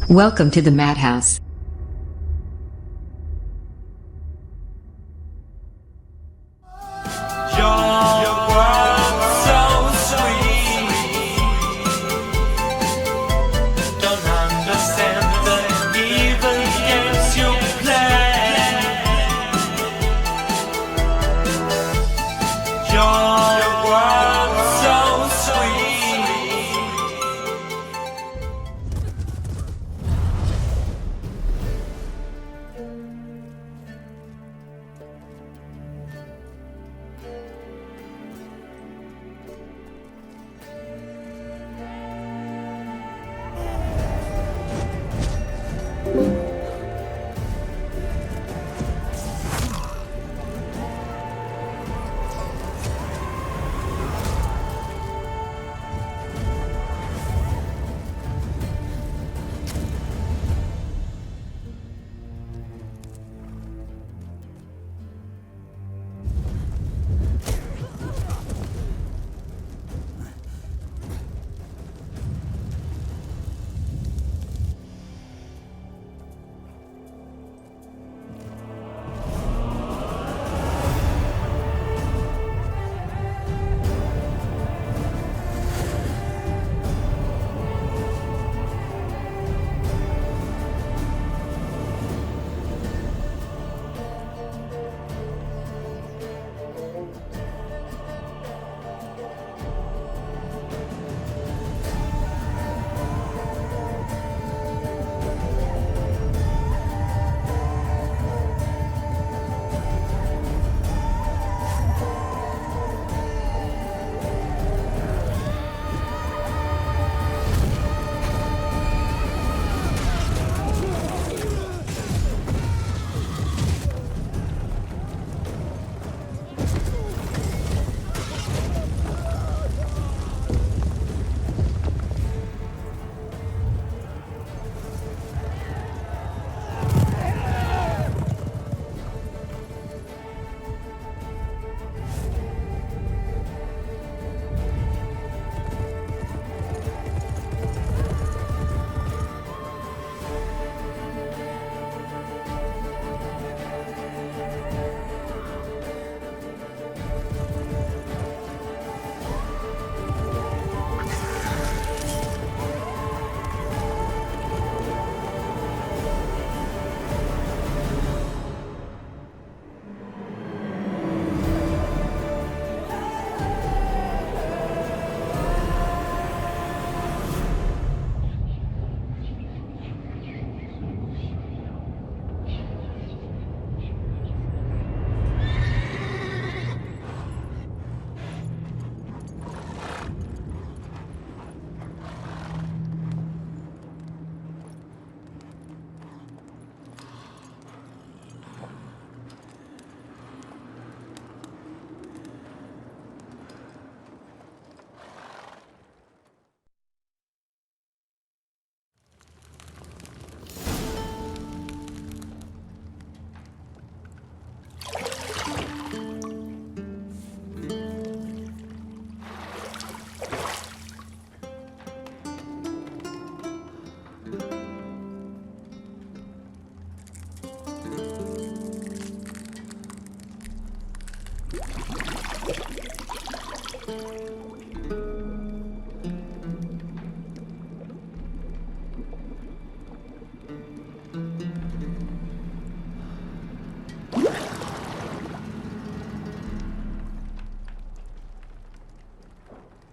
Welcome to the Madhouse. Your world so sweet. Don't understand the evil games you play. Your world so sweet.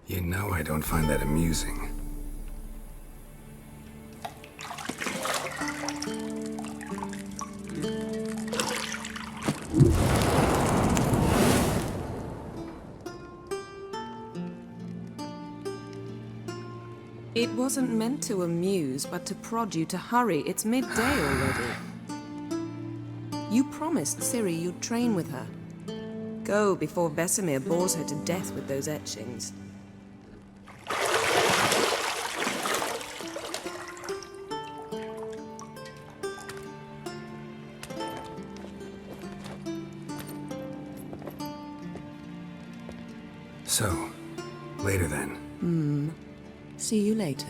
You know I don't find that amusing. It wasn't meant to amuse, but to prod you to hurry. It's midday already. You promised Ciri you'd train with her. Go before Vesemir bores her to death with those etchings. So, later then. See you later.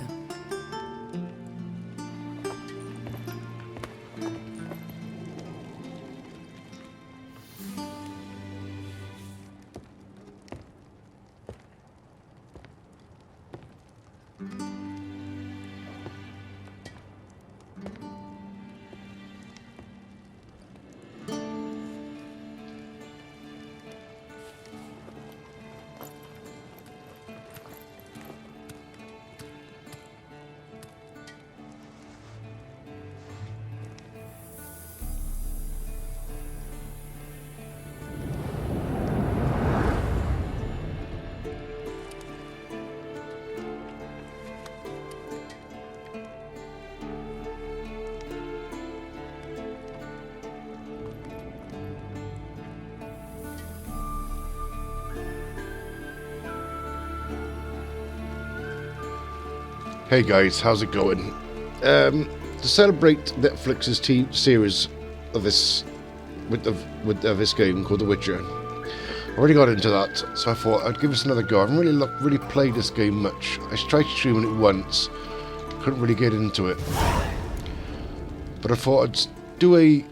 Hey guys, how's it going? To celebrate Netflix's series of this with this game called The Witcher, I already got into that, so I thought I'd give this another go. I haven't really played this game much. I tried streaming it once, couldn't really get into it, but I thought I'd do a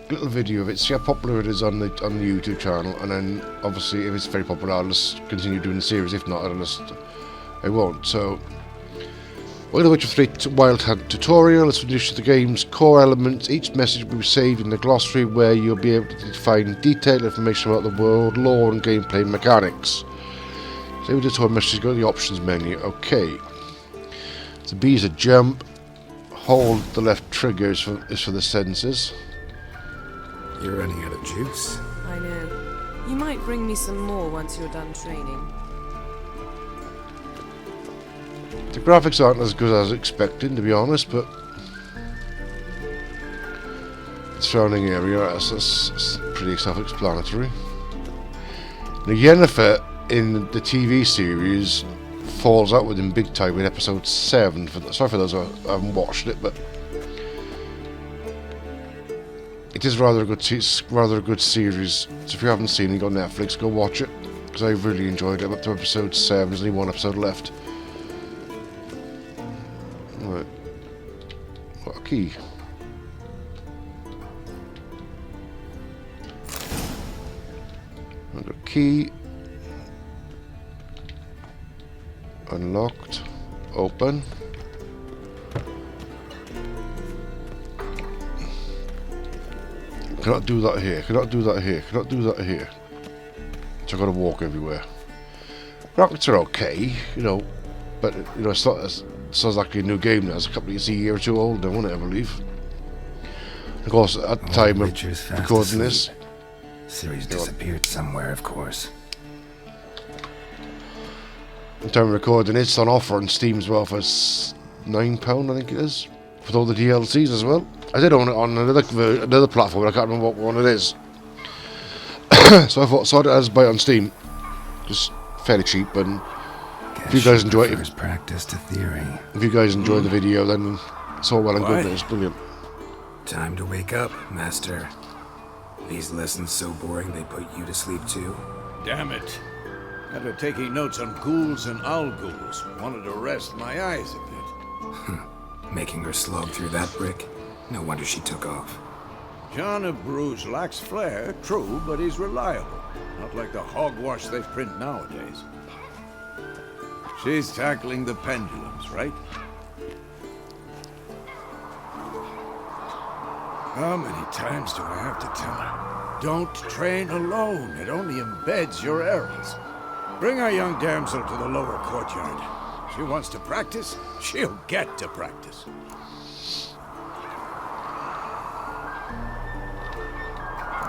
little video of it, see how popular it is on the YouTube channel, and then obviously if it's very popular, I'll just continue doing the series. If not, I won't. So, with The Witcher 3 Wild Hunt tutorial, let's introduce the game's core elements. Each message will be saved in the glossary, where you'll be able to find detailed information about the world, lore, and gameplay mechanics. Save the tutorial message, go to the options menu. Okay. So B is a jump. Hold the left trigger is for the senses. You're running out of juice. I know. You might bring me some more once you're done training. The graphics aren't as good as expected, to be honest, but the surrounding area is pretty self-explanatory. Now, Yennefer in the TV series falls out with him big time in episode 7. Sorry for those who haven't watched it, but it is rather a good series. So if you haven't seen it on Netflix, go watch it, because I really enjoyed it. I'm up to episode 7. There's only one episode left. Right. What a key. I've got a key. Unlocked. Open. Cannot do that here. Cannot do that here. Cannot do that here. So I've got to walk everywhere. Rockets are okay, you know, but you know, it's not as sounds like a new game now. It's a year or two old now, isn't it, I believe. Of course, at the time of recording this, Ciri's disappeared somewhere, of course. at the time of recording, it's on offer on Steam as well for £9, I think it is, with all the DLCs as well. I did own it on another platform, but I can't remember what one it is. So I thought, I'd buy it on Steam, just fairly cheap. And if you guys enjoy it, practice to theory. If you guys enjoy the video, then it's all well and good. It's brilliant. Time to wake up, Master. These lessons so boring they put you to sleep too. Damn it. After taking notes on ghouls and owl-ghouls, wanted to rest my eyes a bit. Making her slog through that brick? No wonder she took off. John of Bruges lacks flair, true, but he's reliable. Not like the hogwash they print nowadays. She's tackling the pendulums, right? How many times do I have to tell her? Don't train alone. It only embeds your errors. Bring our young damsel to the lower courtyard. She wants to practice, she'll get to practice.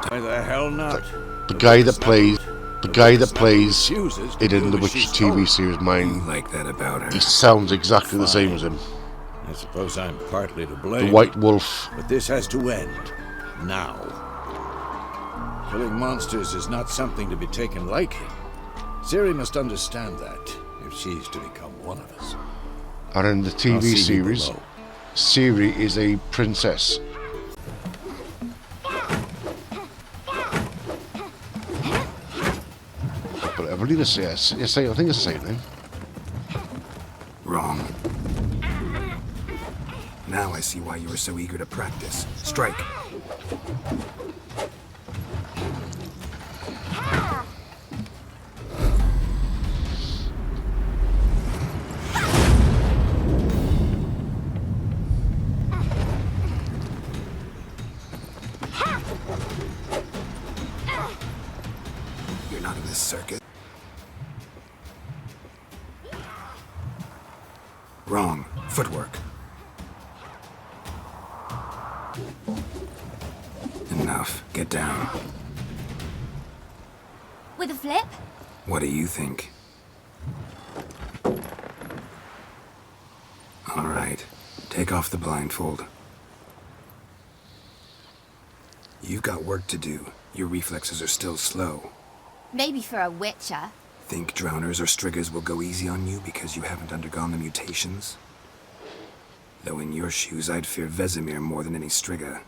Why the hell not? The guy that plays it in the Witcher TV series, mine, Like that about her. he sounds exactly the same as him. I suppose I'm partly to blame. The White Wolf. But this has to end. Now. Killing monsters is not something to be taken lightly. Ciri must understand that, if she's to become one of us. And in the I'll TV see you series, below. Ciri is a princess. But I believe it's yes. Yes, I think it's the same name. Wrong. Now I see why you were so eager to practice. Strike. You're not in this circuit. Wrong. Footwork. Enough. Get down. With a flip? What do you think? All right. Take off the blindfold. You've got work to do. Your reflexes are still slow. Maybe for a witcher. Think drowners or striggers will go easy on you because you haven't undergone the mutations? Though in your shoes, I'd fear Vesemir more than any Striga.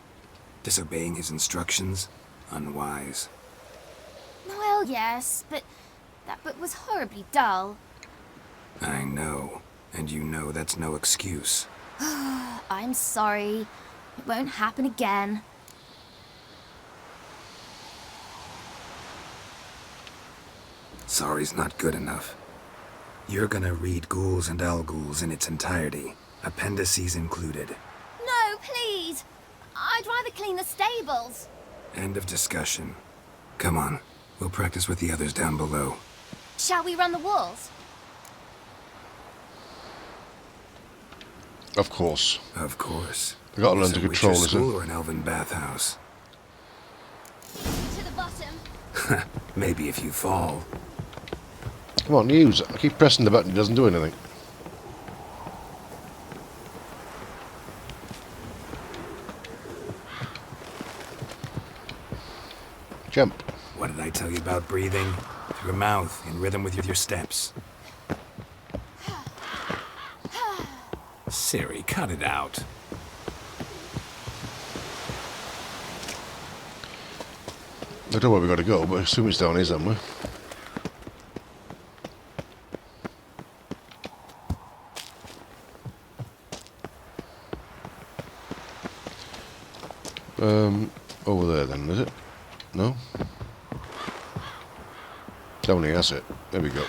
Disobeying his instructions? Unwise. Well, yes, but that book was horribly dull. I know. And you know that's no excuse. I'm sorry. It won't happen again. Sorry's not good enough. You're gonna read Ghouls and Al-Ghouls in its entirety, appendices included. No, please. I'd rather clean the stables. End of discussion. Come on, we'll practice with the others down below. Shall we run the walls? Of course. Of course. We gotta learn Is to it control Witcher this. school or an elven bathhouse? To the bottom. Maybe if you fall. Come on, use it. I keep pressing the button, it doesn't do anything. Jump. What did I tell you about breathing? Through your mouth, in rhythm with your steps. Siri, cut it out. I don't know where we gotta go, but I assume it's down here somewhere. Over there then, is it? No? Down here, that's it. There we go.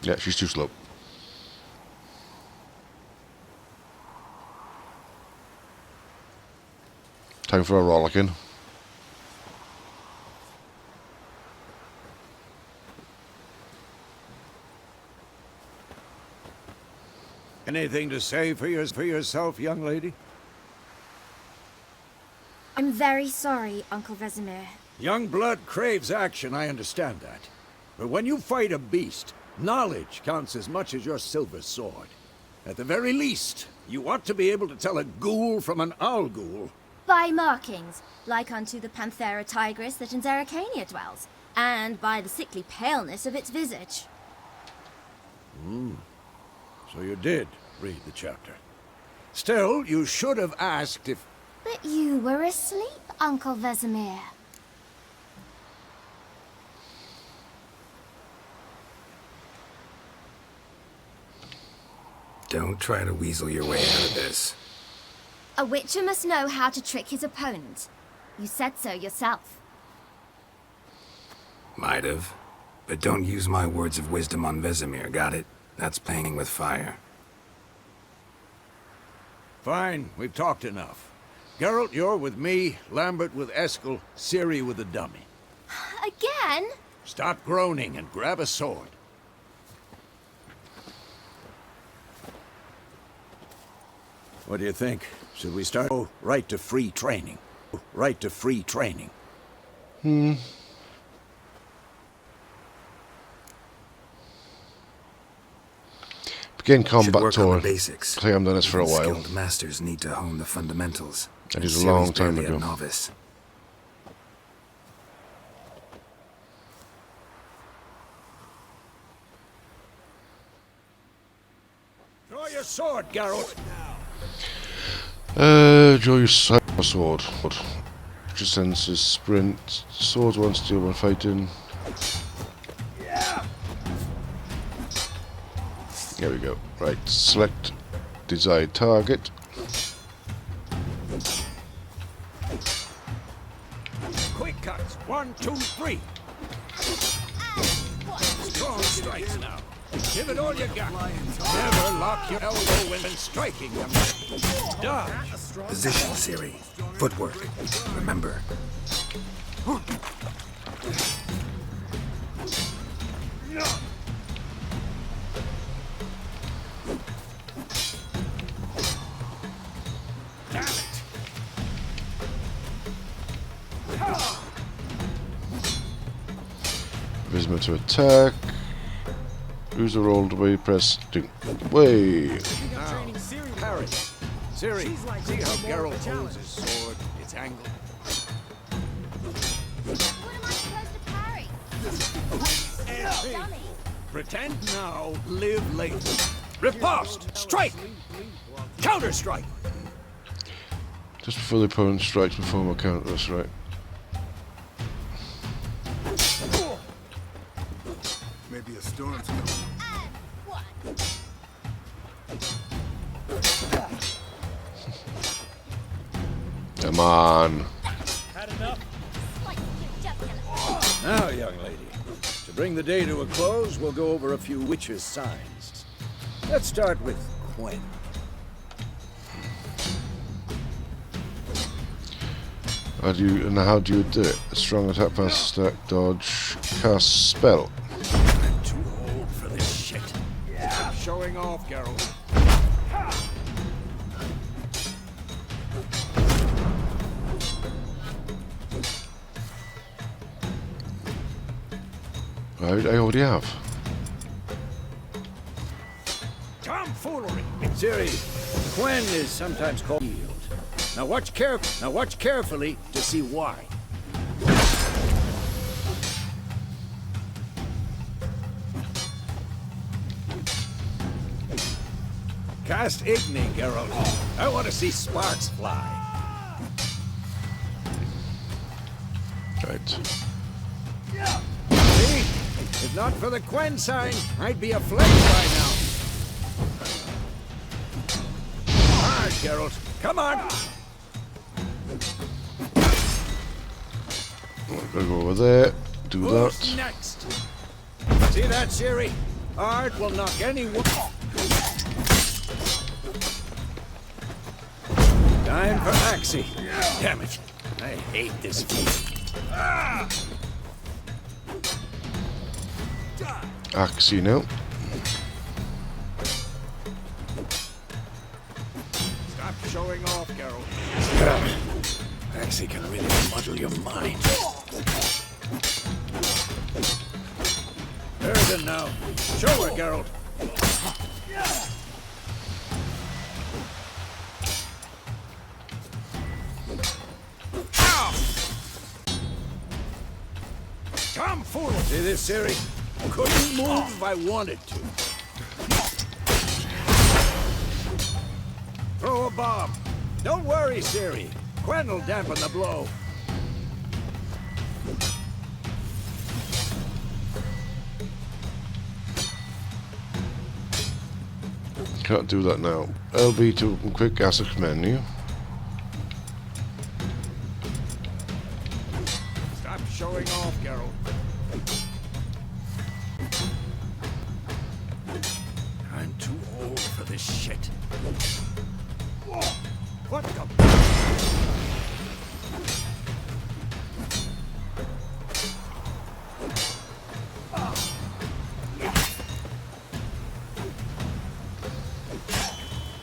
Yeah, she's too slow. Time for a rollicking. Anything to say for yourself, young lady? I'm very sorry, Uncle Vesemir. Young blood craves action, I understand that. But when you fight a beast, knowledge counts as much as your silver sword. At the very least, you ought to be able to tell a ghoul from an owl-ghoul. By markings, like unto the Panthera tigris that in Zeracania dwells, and by the sickly paleness of its visage. So you did read the chapter. Still, you should have asked if... But you were asleep, Uncle Vesemir. Don't try to weasel your way out of this. A witcher must know how to trick his opponent. You said so yourself. Might have. But don't use my words of wisdom on Vesemir, got it? That's playing with fire. Fine, we've talked enough. Geralt, you're with me, Lambert with Eskel, Ciri with the dummy. Again? Stop groaning and grab a sword. What do you think? Should we start? Oh, right to free training. Right to free training. Begin Should combat work on tour. the basics. I haven't done this for a Even while. Skilled masters need to hone the fundamentals. That and is a long Ciri's time barely a ago. novice. Draw your sword, Geralt. Draw your sword. Which senses sprint. Swords one steel when fighting. There we go. Right, select desired target. Quick cuts. 1, 2, 3. Strong strikes now. Give it all you got. Never lock your elbow when striking them. Dodge. Position, Ciri. Footwork. Remember. Damn it. Visma to attack. Use the roll to way press. Way. Now, parry. Ciri, see how Geralt holds his sword, its angle? Pretend now, live later. Riposte! Strike! Counter-strike! Just before the opponent strikes, perform a counter. That's right. Maybe a storm's coming. Come on. Now, young lady, to bring the day to a close, we'll go over a few witches' signs. Let's start with Quen. How do you do it? A strong attack, fast stack, dodge, cast spell. I'm too old for this shit. Stop showing off, Geralt. I already have. Tomfoolery! Ciri, Quen is sometimes called yield. Now watch carefully to see why. Cast Igni, Geralt. I want to see sparks fly. Right. See? If not for the Quen sign, I'd be aflame by now. Hard, Geralt. Come on! Gotta go over there. Do Who's that. next? See that, Ciri? Art will knock anyone. Time for Axie. Damn it. I hate this game. Axe, you know. Stop showing off, Geralt. Axie can really muddle your mind. Erden now. Show her, Geralt. Tomfool! See this, Ciri? Couldn't move if I wanted to. Throw a bomb. Don't worry, Ciri. Quen will dampen the blow. Can't do that now. LB to open quick assets menu. Stop showing off, Geralt. I'm too old for this shit. What the?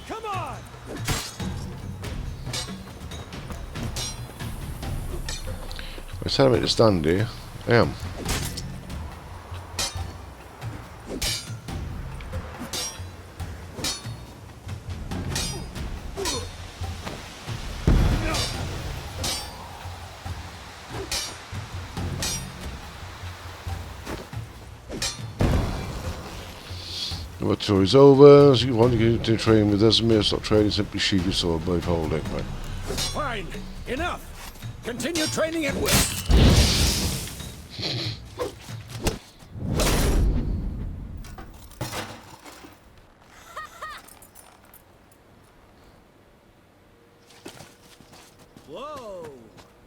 Come on! I tell me to stand here. I am. The tour is over. So you want to continue training with us, may stop training, simply sheathe your sword by holding. Right. Fine. Enough. Continue training at will. Whoa!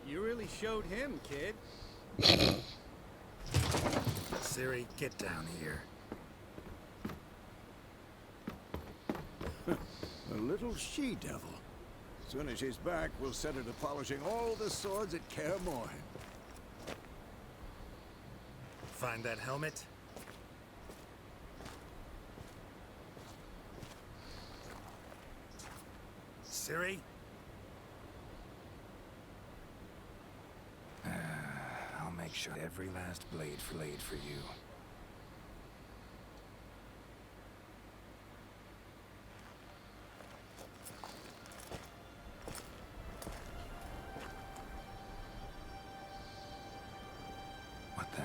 You really showed him, kid. Ciri, get down here. A little she-devil. As soon as she's back, we'll set her to polishing all the swords at Kaer Morhen. Find that helmet? Ciri? I'll make sure every last blade for you. What the?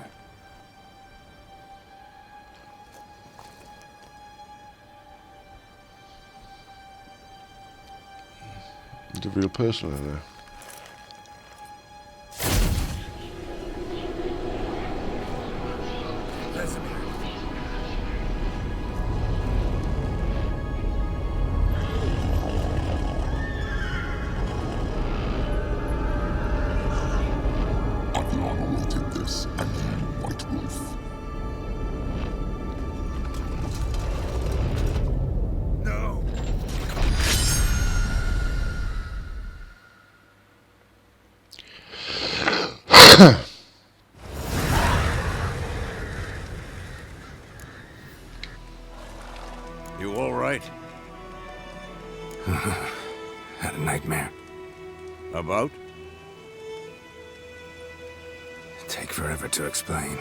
The real person in there. Adriana will take this, and you, White Wolf. No! You all right? Had a nightmare. About? Take forever to explain.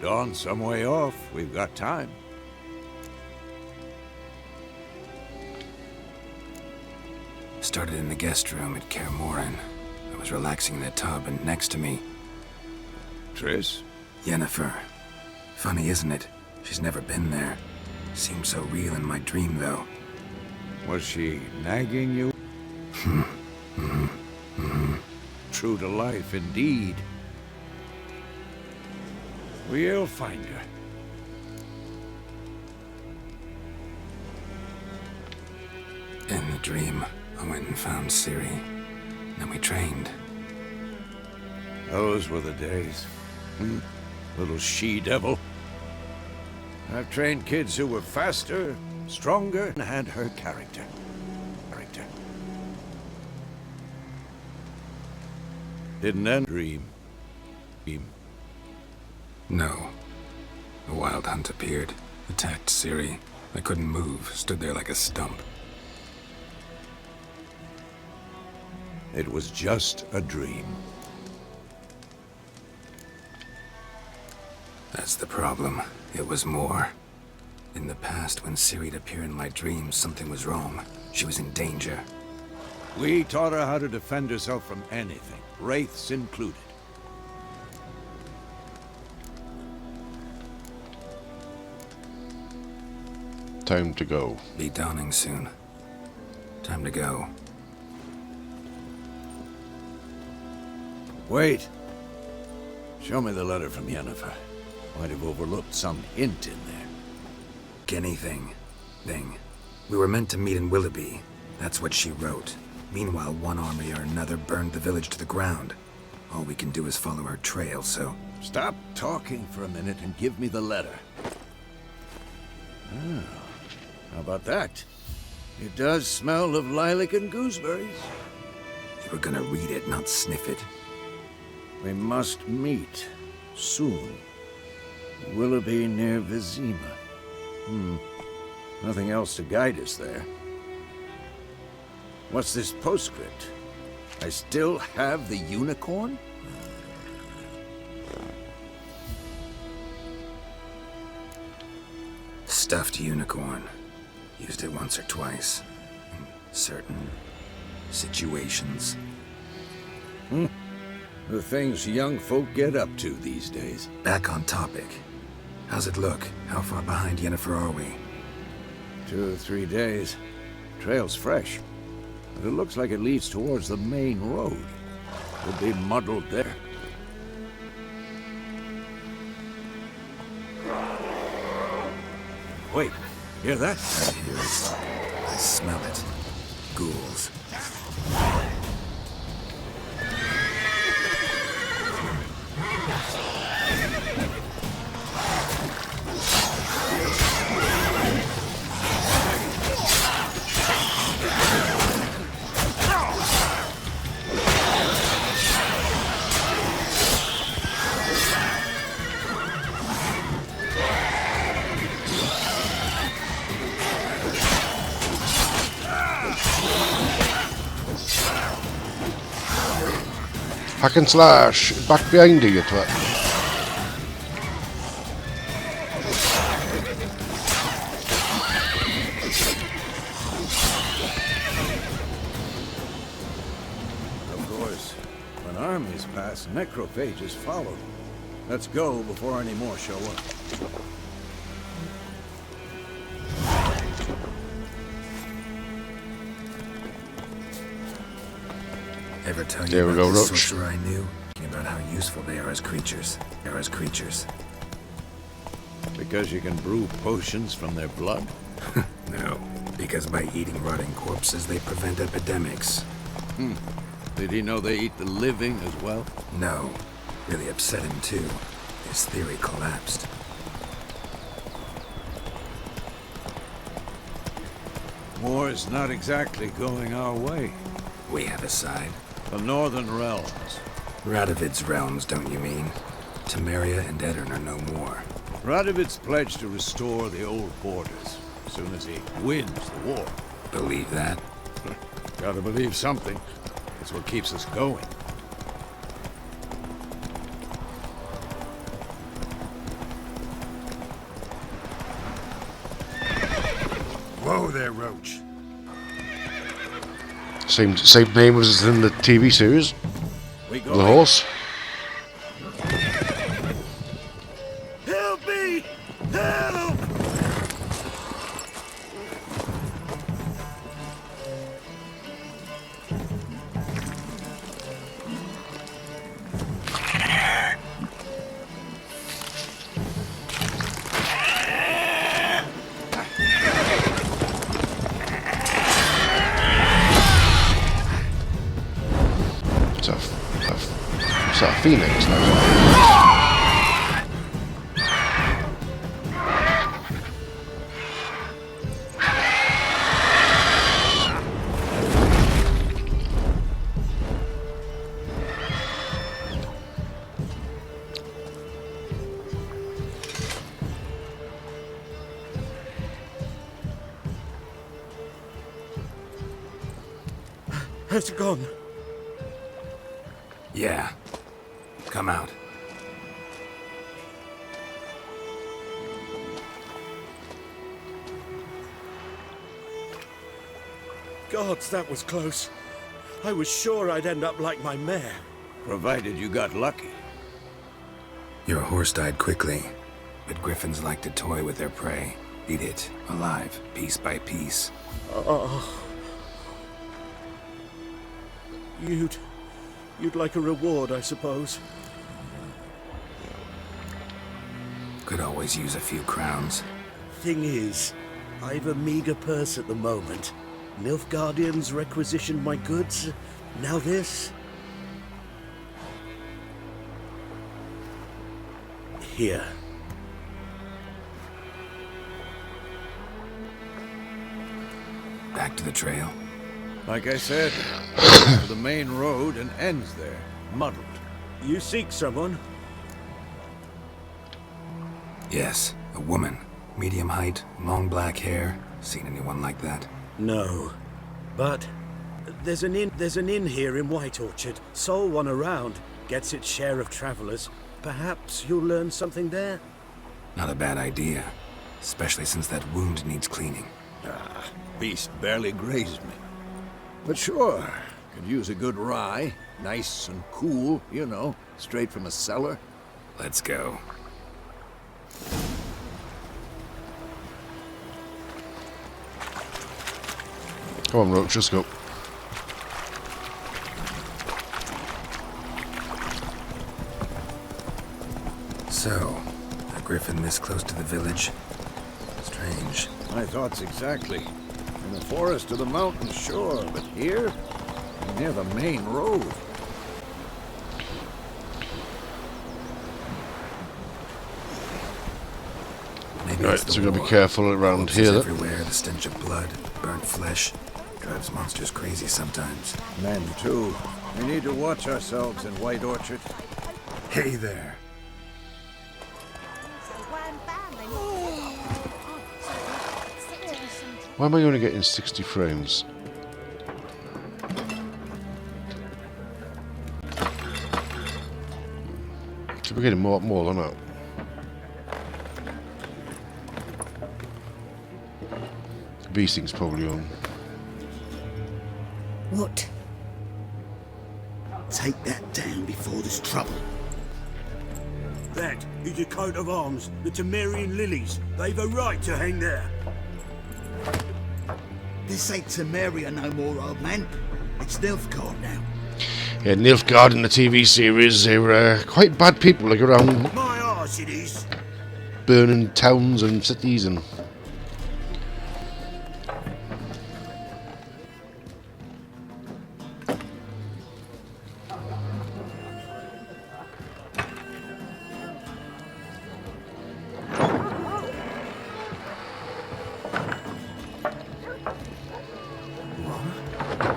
Dawn's some way off. We've got time. Started in the guest room at Kaer Morhen. I was relaxing in a tub, and next to me, Triss? Yennefer. Funny, isn't it? She's never been there. Seemed so real in my dream, though. Was she nagging you? True to life, indeed. We'll find her. In the dream, I went and found Ciri. Then we trained. Those were the days. Little she-devil. I've trained kids who were faster, stronger, and had her character. Didn't end dream. No. A wild hunt appeared, attacked Ciri. I couldn't move, stood there like a stump. It was just a dream. That's the problem. It was more. In the past, when Ciri'd appear in my dreams, something was wrong. She was in danger. We taught her how to defend herself from anything, wraiths included. Time to go. Be dawning soon. Time to go. Wait. Show me the letter from Yennefer. Might have overlooked some hint in there. Anything. Thing. We were meant to meet in Willoughby. That's what she wrote. Meanwhile, one army or another burned the village to the ground. All we can do is follow her trail, so... Stop talking for a minute and give me the letter. Ah, how about that? It does smell of lilac and gooseberries. You were gonna read it, not sniff it. We must meet. Soon. Willoughby near Vizima. Nothing else to guide us there. What's this postscript? I still have the unicorn? Stuffed unicorn. Used it once or twice. In certain situations. The things young folk get up to these days. Back on topic. How's it look? How far behind Yennefer are we? 2 or 3 days. Trail's fresh. But it looks like it leads towards the main road. We'll be muddled there. Wait, hear that? I hear it. I smell it. Ghouls. Hack and slash! Back behind you, twat. Of course. When armies pass, necrophages follow. Let's go before any more show up. Ever tell you There we about go, the Roach. sorcerer I knew? About how useful they are as creatures. Because you can brew potions from their blood? No, because by eating rotting corpses, they prevent epidemics. Did he know they eat the living as well? No, really upset him too. His theory collapsed. War's not exactly going our way. We have a side. The Northern Realms. Radovid's realms, don't you mean? Temeria and Edirn are no more. Radovid's pledged to restore the old borders as soon as he wins the war. Believe that? Gotta believe something. It's what keeps us going. Whoa there, Roach. Same name as in the TV series. We go. The horse. Help me! Help! It's a phoenix. Has it gone? Yeah. Come out. Gods, that was close. I was sure I'd end up like my mare. Provided you got lucky. Your horse died quickly, but griffins like to toy with their prey. Eat it, alive, piece by piece. Oh. You'd like a reward, I suppose. Could always use a few crowns. Thing is, I've a meager purse at the moment. Nilfgaardians requisitioned my goods. Now this. Here. Back to the trail. Like I said, to the main road and ends there, muddled. You seek someone? Yes, a woman. Medium height, long black hair. Seen anyone like that? No. But there's an inn here in White Orchard. Sole one around. Gets its share of travelers. Perhaps you'll learn something there? Not a bad idea. Especially since that wound needs cleaning. Beast barely grazed me. But sure, could use a good rye. Nice and cool, you know, straight from a cellar. Let's go. Come on, Roach, let's go. So, a griffin this close to the village? Strange. My thoughts exactly. In the forest or the mountains, sure, but here? Near the main road. Maybe Right, it's the so we've got to be war. careful around Corpses here. everywhere, the stench of blood, burnt flesh. Drives monsters crazy sometimes. Men, too. We need to watch ourselves in White Orchard. Hey there. Why am I only getting 60 frames? Should be getting more than that. The bee thing's probably on. What? Take that down before there's trouble. That is a coat of arms, the Temerian lilies. They've a right to hang there. This ain't Temeria no more, old man. It's Nilfgaard now. Yeah, Nilfgaard in the TV series, they were quite bad people, like around My arse it is. burning towns and cities and...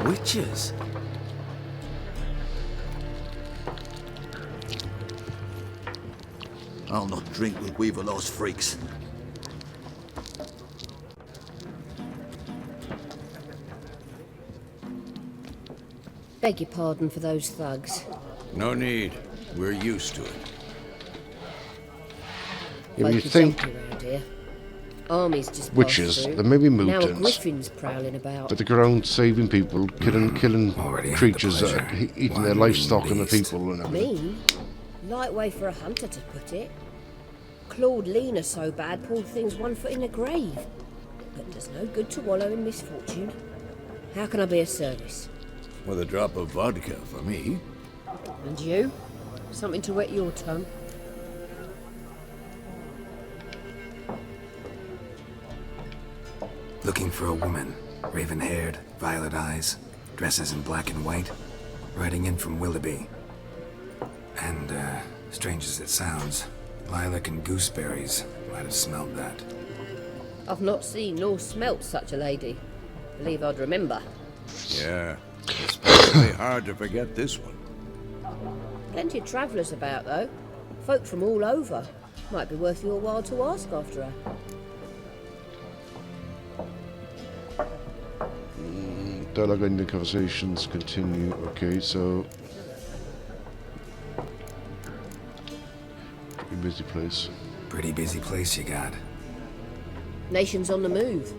Witches? I'll not drink with Weaverlost freaks. Beg your pardon for those thugs. No need. We're used to it. Yeah, but you Folk is think empty round here. Armies just passed witches, through. there may be Now a mutants, griffin's prowling about. but they go around saving people, killing Already had the creatures that are pleasure. eating One their livestock mean and the beast. people and everything. Mean? Light way for a hunter to put it. Clawed Lena so bad, poor thing's 1 foot in the grave. But there's no good to wallow in misfortune. How can I be of service? With a drop of vodka for me. And you? Something to wet your tongue? Looking for a woman. Raven-haired, violet eyes, dresses in black and white. Riding in from Willoughby. And, strange as it sounds, lilac and gooseberries might have smelled that. I've not seen nor smelt such a lady. Believe I'd remember. Yeah. Especially hard to forget this one. Plenty of travellers about, though. Folk from all over. Might be worth your while to ask after her. Dialogue ending conversations continue. Okay, so pretty busy place. Pretty busy place you got. Nations on the move.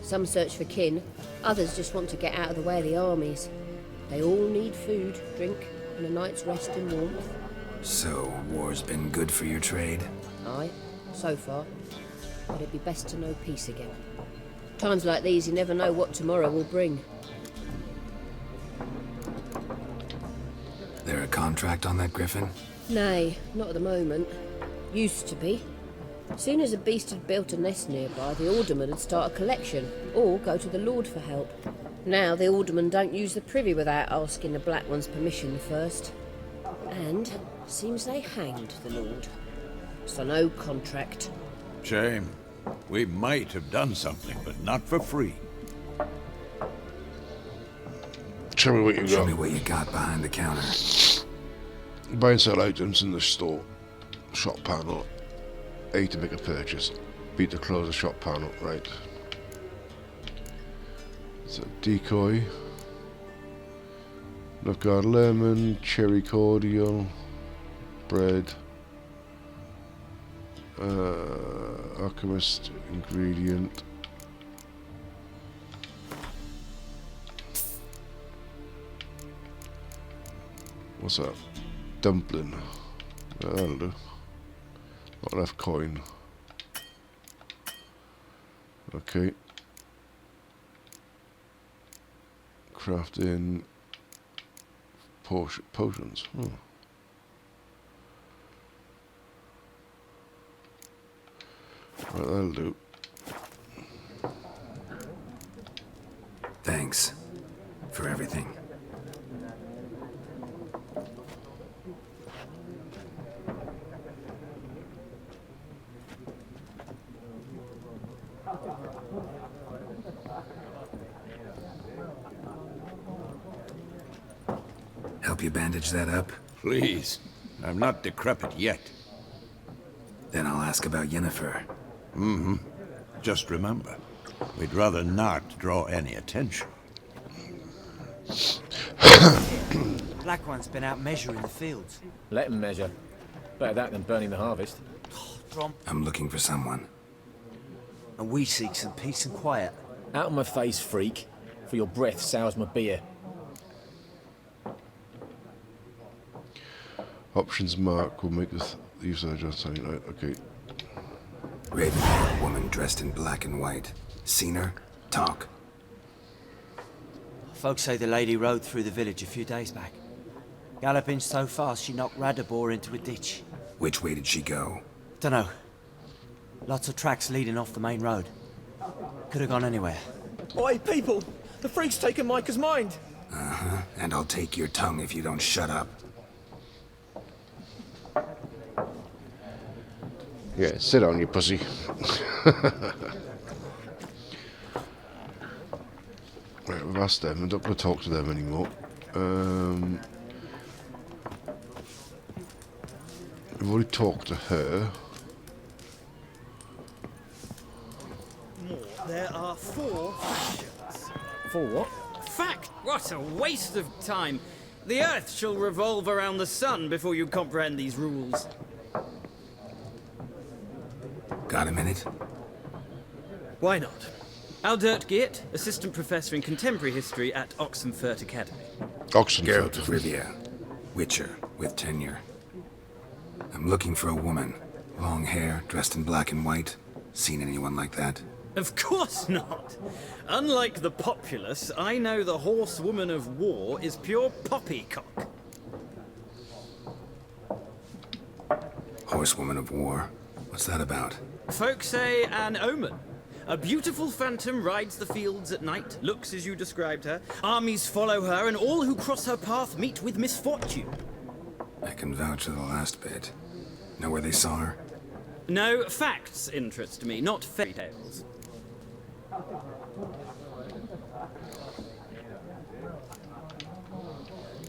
Some search for kin, others just want to get out of the way of the armies. They all need food, drink, and a night's rest in warmth. So, war's been good for your trade? Aye, so far. But it'd be best to know peace again. Times like these, you never know what tomorrow will bring. There a contract on that griffin? Nay, not at the moment. Used to be. Soon as a beast had built a nest nearby, the alderman would start a collection, or go to the Lord for help. Now the aldermen don't use the privy without asking the Black One's permission first. And seems they hanged the Lord. So no contract. Shame. We might have done something, but not for free. Show me what you Show me got. what you got behind the counter. Buy and sell items in the store. Shop panel. A to make a purchase. B to close the shop panel. Right. So decoy. Nilfgaard lemon, cherry cordial, bread. Alchemist ingredient. What's that? Dumpling. That'll do. Not enough coin. Okay. Crafting potions. Oh. Right, that'll do. Thanks. For everything. Help you bandage that up? Please. I'm not decrepit yet. Then I'll ask about Yennefer. Just remember, we'd rather not draw any attention. Black One's been out measuring the fields. Let him measure. Better that than burning the harvest. I'm looking for someone. And we seek some peace and quiet. Out of my face, freak. For your breath sours my beer. Options mark will make this use of just saying right. Okay. Raven-haired woman dressed in black and white. Seen her? Talk. Folks say the lady rode through the village a few days back. Galloping so fast she knocked Radabor into a ditch. Which way did she go? Dunno. Lots of tracks leading off the main road. Could have gone anywhere. Oi, people! The freak's taken Micah's mind! Uh-huh. And I'll take your tongue if you don't shut up. Yeah, sit down, you pussy. Right, we've asked them. I'm not going to talk to them anymore. We've already talked to her. There are 4 factions. For what? Fact! What a waste of time! The Earth shall revolve around the sun before you comprehend these rules. Got a minute? Why not? Aldert Geert, Assistant Professor in Contemporary History at Oxenfurt Academy. Geralt of Rivia. Witcher, with tenure. I'm looking for a woman. Long hair, dressed in black and white. Seen anyone like that? Of course not! Unlike the populace, I know the horsewoman of war is pure poppycock. Horsewoman of war? What's that about? Folk say an omen. A beautiful phantom rides the fields at night, looks as you described her. Armies follow her, and all who cross her path meet with misfortune. I can vouch for the last bit. Know where they saw her? No, facts interest me, not fairy tales.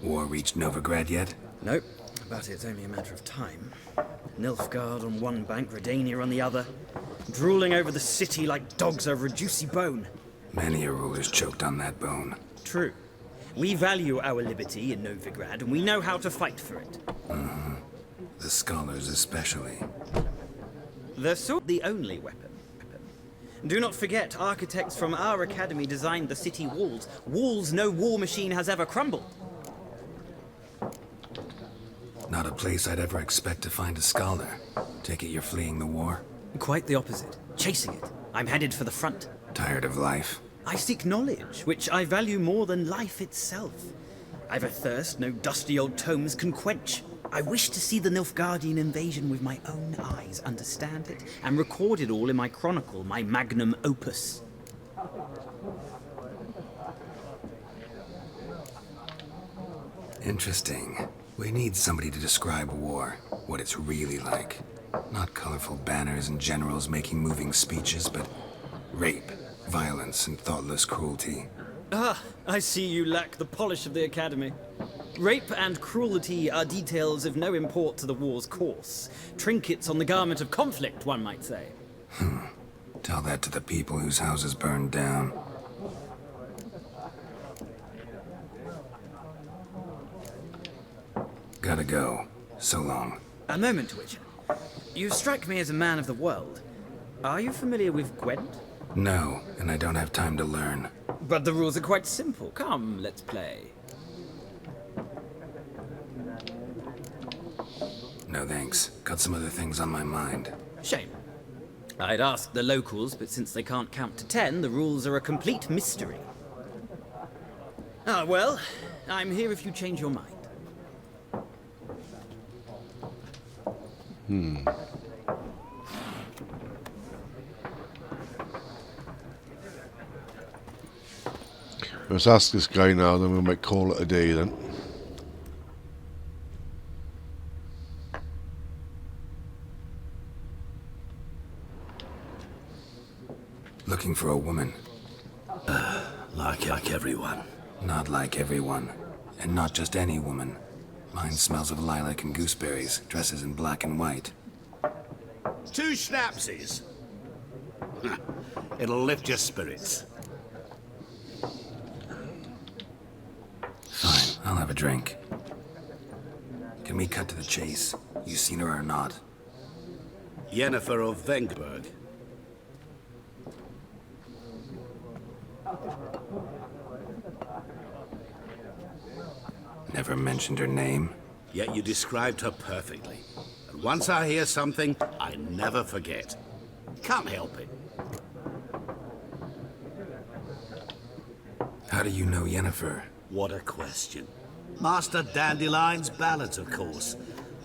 War reached Novigrad yet? Nope, but it's only a matter of time. Nilfgaard on one bank, Redania on the other. Drooling over the city like dogs over a juicy bone. Many a ruler's choked on that bone. True. We value our liberty in Novigrad, and we know how to fight for it. Mm-hmm. The scholars especially. The sword, the only weapon. Do not forget, architects from our academy designed the city walls. Walls no war machine has ever crumbled. Not a place I'd ever expect to find a scholar. Take it you're fleeing the war? Quite the opposite. Chasing it. I'm headed for the front. Tired of life? I seek knowledge, which I value more than life itself. I've a thirst no dusty old tomes can quench. I wish to see the Nilfgaardian invasion with my own eyes, understand it, and record it all in my chronicle, my magnum opus. Interesting. We need somebody to describe war, what it's really like. Not colorful banners and generals making moving speeches, but rape, violence, and thoughtless cruelty. Ah, I see you lack the polish of the academy. Rape and cruelty are details of no import to the war's course. Trinkets on the garment of conflict, one might say. Tell that to the people whose houses burned down. Gotta go. So long. A moment, Witcher. You strike me as a man of the world. Are you familiar with Gwent? No, and I don't have time to learn. But the rules are quite simple. Come, let's play. No thanks. Got some other things on my mind. Shame. I'd ask the locals, but since they can't count to 10, the rules are a complete mystery. Ah, well, I'm here if you change your mind. Let's ask this guy now, then we might call it a day then. Looking for a woman. Like everyone. Not like everyone. And not just any woman. Mine smells of lilac and gooseberries, dresses in black and white. 2 schnapsies. It'll lift your spirits. Fine, I'll have a drink. Can we cut to the chase? You seen her or not? Yennefer of Vengberg. Never mentioned her name. Yet you described her perfectly. And once I hear something, I never forget. Can't help it. How do you know Yennefer? What a question. Master Dandelion's ballads, of course.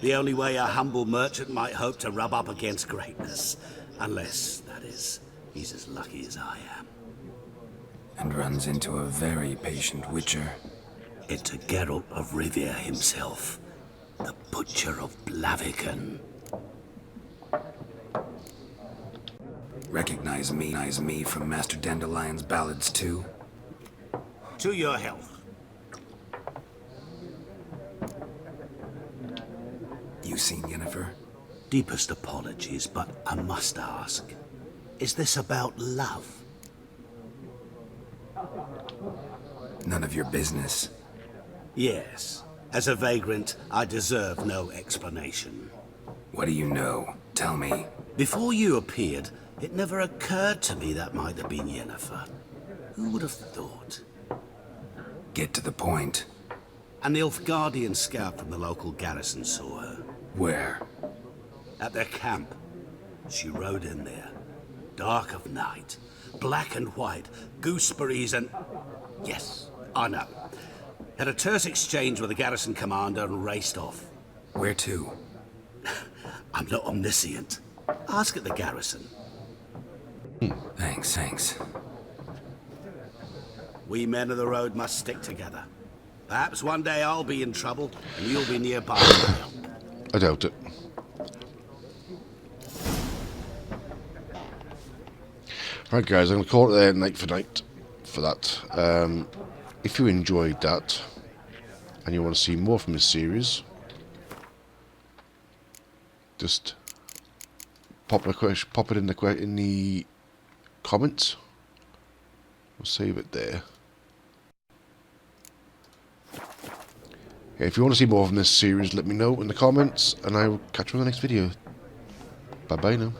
The only way a humble merchant might hope to rub up against greatness. Unless, that is, he's as lucky as I am. And runs into a very patient witcher. Into Geralt of Rivia himself, the Butcher of Blaviken. Recognize me from Master Dandelion's ballads too? To your health. You seen Yennefer? Deepest apologies, but I must ask. Is this about love? None of your business. Yes. As a vagrant, I deserve no explanation. What do you know? Tell me. Before you appeared, it never occurred to me that might have been Yennefer. Who would have thought? Get to the point. An Nilfgaardian scout from the local garrison saw her. Where? At their camp. She rode in there. Dark of night. Black and white. Gooseberries and... Yes, I know. Had a terse exchange with the garrison commander and raced off. Where to? I'm not omniscient. Ask at the garrison. Thanks. We men of the road must stick together. Perhaps one day I'll be in trouble and you'll be nearby. I doubt it. Right guys, I'm going to call it there night for night for that. If you enjoyed that and you want to see more from this series, just pop it in the comments. We'll save it there. If you want to see more from this series, let me know in the comments, and I will catch you in the next video. Bye bye now.